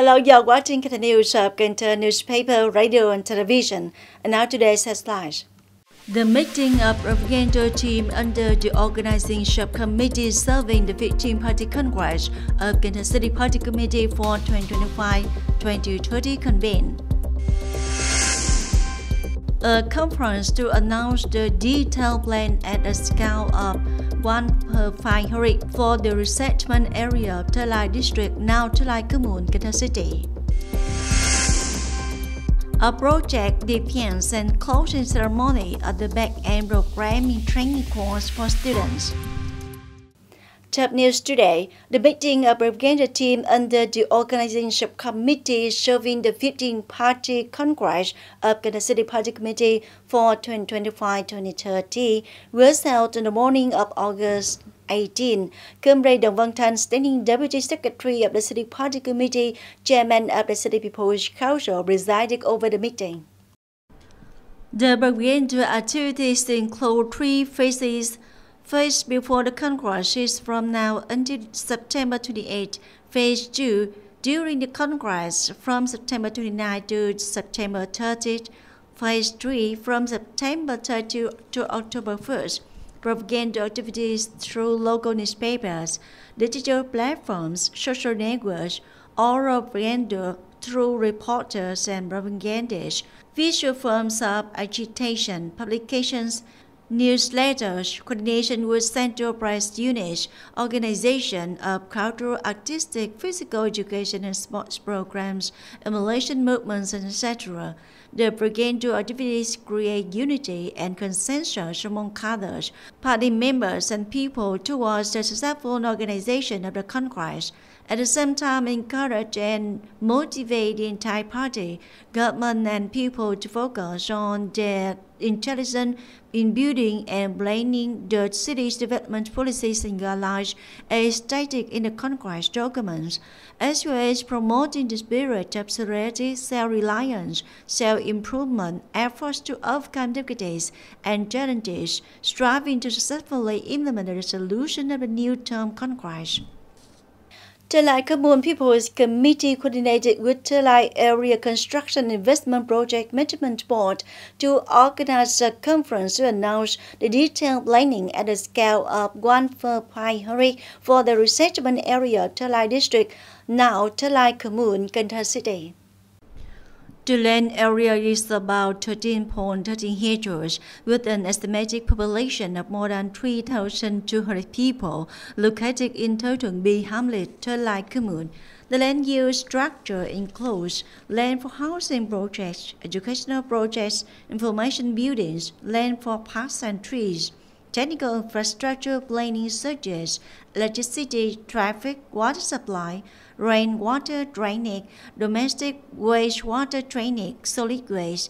Hello, you're watching the news of Cần Thơ newspaper, radio, and television. And now today's headlines. The meeting of propaganda team under the organizing subcommittee serving the 15th Party Congress of Cần Thơ City Party Committee for 2025-2030 convened. A conference to announce the detailed plan at a scale of 1/500 for the resettlement area of Thới Lai district, now Thới Lai commune, Cần Thơ City. A project defense and closing ceremony at the back-end programming training course for students. Top news today, the meeting of propaganda team under the organizing subcommittee serving the 15th Party Congress of Cần Thơ City Party Committee for 2025-2030 was held on the morning of August 18. Comrade Đồng Văn Thanh, standing Deputy Secretary of the City Party Committee, Chairman of the City People's Council, presided over the meeting. The propaganda activities include three phases. Phase before the Congress is from now until September 28. Phase 2 during the Congress from September 29 to September 30. Phase 3 from September 30 to October 1st. Propaganda activities through local newspapers, digital platforms, social networks, oral propaganda through reporters and propagandists, visual forms of agitation, publications, newsletters, coordination with central press units, organization of cultural, artistic, physical education and sports programs, emulation movements, etc. The propaganda activities create unity and consensus among others, party members and people towards the successful organization of the Congress. At the same time, encourage and motivate the entire party, government and people to focus on their intelligence in building and planning the city's development policies and guidelines as stated in the Congress documents, as well as promoting the spirit of solidarity, self-reliance, self-improvement, efforts to overcome difficulties and challenges, striving to successfully implement the resolution of the new term Congress. Thới Lai Commune People's Committee coordinated with Thới Lai Area Construction Investment Project Management Board to organize a conference to announce the detailed planning at a scale of 1/500 for the resettlement area of Thới Lai district, now Thới Lai commune, Cần Thơ City. The land area is about 13.13 hectares, with an estimated population of more than 3,200 people, located in Thới Thuận B hamlet, Thới Lai commune. The land use structure includes land for housing projects, educational projects, information buildings, land for parks and trees. Technical infrastructure planning such as electricity, traffic, water supply, rainwater drainage, domestic wastewater drainage, solid waste.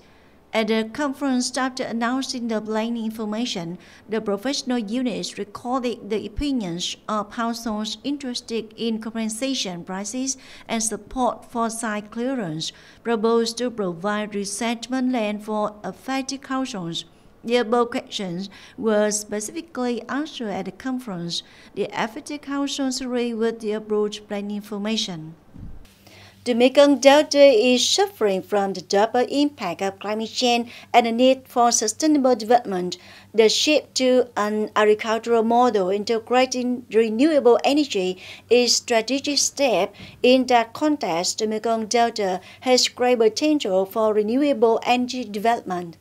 At the conference, after announcing the planning information, the professional units recorded the opinions of households interested in compensation prices and support for site clearance, proposed to provide resettlement land for affected households. The above questions were specifically answered at the conference. The affected households agree with the approved planning information. The Mekong Delta is suffering from the double impact of climate change and the need for sustainable development. The shift to an agricultural model integrating renewable energy is a strategic step. In that context, the Mekong Delta has great potential for renewable energy development.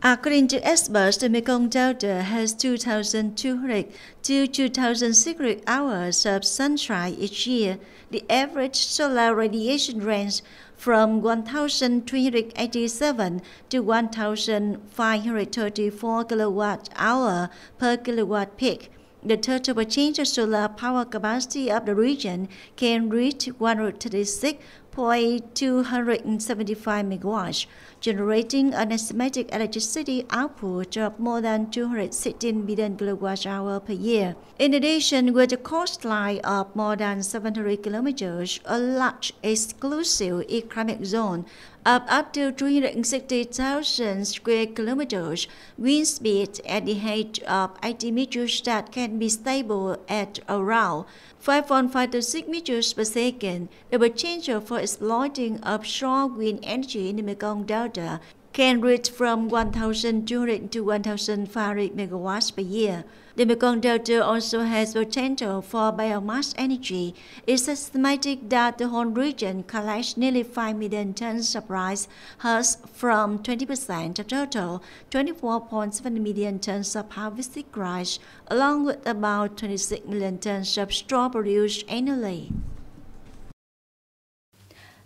According to experts, the Mekong Delta has 2,200 to 2,600 hours of sunshine each year. The average solar radiation range from 1,387 to 1,534 kilowatt-hour per kilowatt peak. The total potential solar power capacity of the region can reach 136.5 8.275 megawatts, generating an estimated electricity output of more than 216 billion kilowatt-hours per year. In addition, with a coastline of more than 700 kilometers, a large exclusive economic zone of up to 360,000 square kilometers, wind speed at the height of 80 meters that can be stable at around 5.5 to 6 meters per second, the potential for exploiting offshore wind energy in the Mekong Delta can reach from 1,200 to 1,500 megawatts per year. The Mekong Delta also has potential for biomass energy. It's estimated that the whole region collects nearly 5 million tons of rice husk from 20% of total 24.7 million tons of harvested rice, along with about 26 million tons of straw produced annually.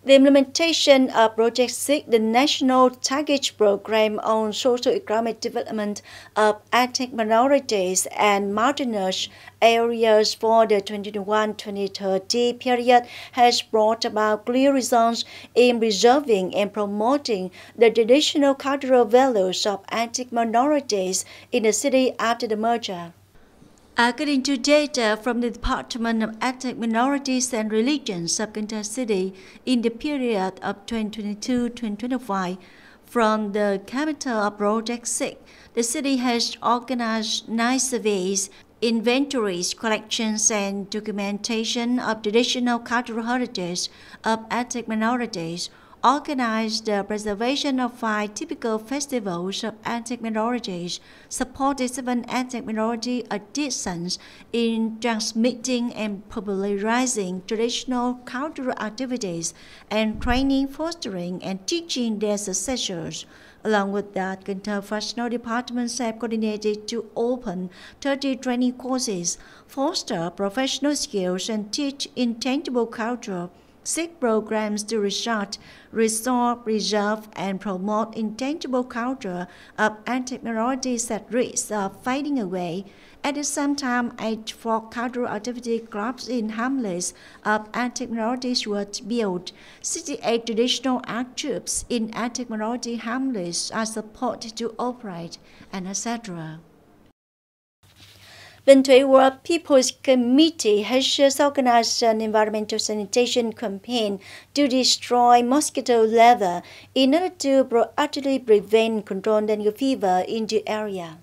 The implementation of Project 6, the National Target Program on Socio-Economic Development of Ethnic Minorities and Mountainous Areas for the 2021-2030 period, has brought about clear results in preserving and promoting the traditional cultural values of ethnic minorities in the city after the merger. According to data from the Department of Ethnic Minorities and Religions of Cần Thơ City, in the period of 2022-2025, from the capital of Project 6, the city has organized 9 surveys, inventories, collections, and documentation of traditional cultural heritage of ethnic minorities, organized the preservation of 5 typical festivals of ethnic minorities, supported 7 ethnic minority artisans in transmitting and popularizing traditional cultural activities, and training, fostering, and teaching their successors. Along with that, Cần Thơ Professional Departments have coordinated to open 30 training courses, foster professional skills, and teach intangible culture, 6 programs to research, restore, preserve, and promote intangible culture of ethnic minorities at risk of fading away. At the same time, 8 for cultural activity clubs in hamlets of ethnic minorities were built. 68 traditional art troupes in ethnic minority hamlets are supported to operate, and etc. Bình Thủy World People's Committee has just organized an environmental sanitation campaign to destroy mosquito larvae in order to proactively prevent control dengue fever in the area.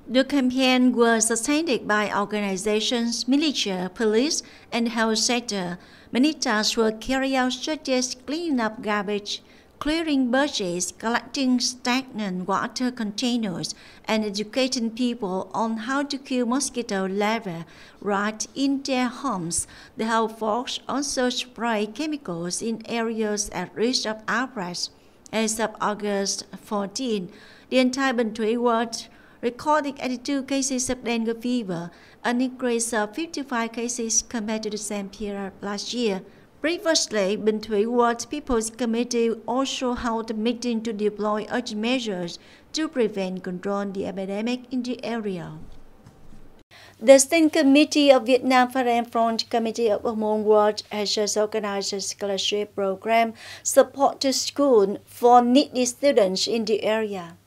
The campaign was attended by organizations, militia, police, and health sector. Many tasks were carried out, such as cleaning up garbage, clearing bushes, collecting stagnant water containers, and educating people on how to kill mosquito larvae right in their homes. The health force also sprayed chemicals in areas at risk of outbreaks. As of August 14, the entire Bình Thủy world recorded 82 cases of dengue fever, an increase of 55 cases compared to the same period last year. Previously, Bình Thủy World People's Committee also held a meeting to deploy urgent measures to prevent and control the epidemic in the area. The Steering Committee of Vietnam Foreign Front Committee of Commune World has just organized a scholarship program support to schools for needy students in the area.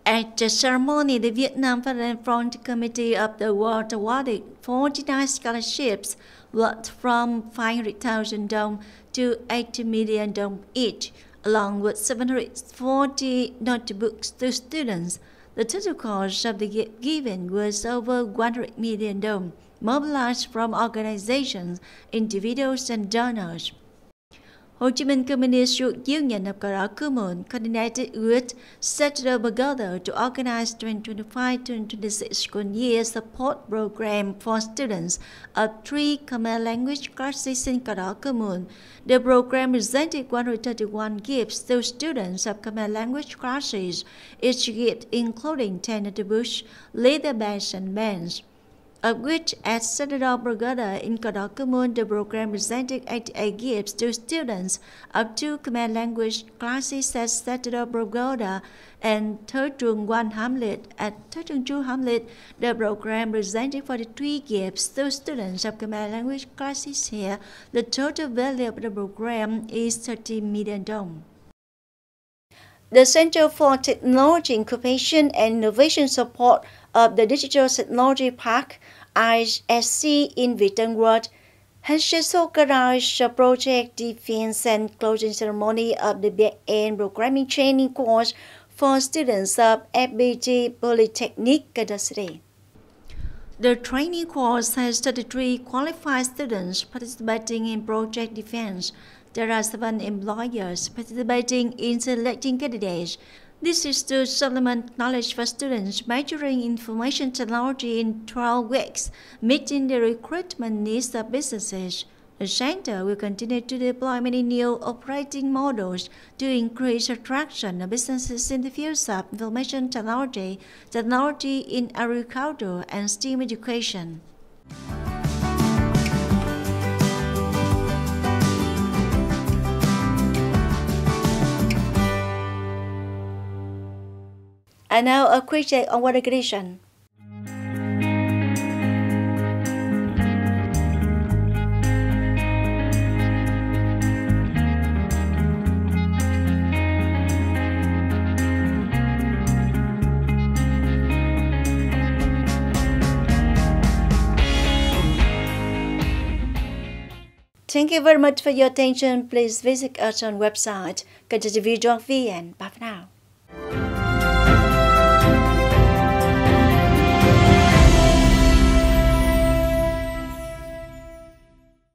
At the ceremony, the Vietnam Foreign Front Committee of the World awarded 49 scholarships worth from 500,000 dong to 80 million dong each, along with 740 notebooks to students. The total cost of the gift given was over 100 million dong, mobilized from organizations, individuals, and donors. Ho Chi Minh Communist Youth Union of Cờ Đỏ Commune coordinated with Settler Together to organize 2025-2026 school year support program for students of 3 Khmer language classes in Cờ Đỏ Commune. The program presented 131 gifts to students of Khmer language classes, each gift including 10 notebooks, leather bags, and bands. of which at Tây Đô in commune the program presented 88 gifts to students of 2 command language classes at Tây Đô and Thới Trường 1 Hamlet. At Thới Trường 2 Hamlet, the program presented 43 gifts to students of command language classes here. The total value of the program is 30 million dong. The Center for Technology Incubation and Innovation Support of the Digital Technology Park, ISC in Wittenwald, has just organized a project defense and closing ceremony of the back-end programming training course for students of FPT Polytechnic Cần Thơ City. The training course has 33 qualified students participating in project defense. There are 7 employers participating in selecting candidates. This is to supplement knowledge for students majoring in information technology in 12 weeks, meeting the recruitment needs of businesses. The center will continue to deploy many new operating models to increase attraction of businesses in the fields of information technology, technology in agriculture, and STEM education. And now a quick check on weather condition. Thank you very much for your attention. Please visit us on website kênh TV.vn. Bye for now.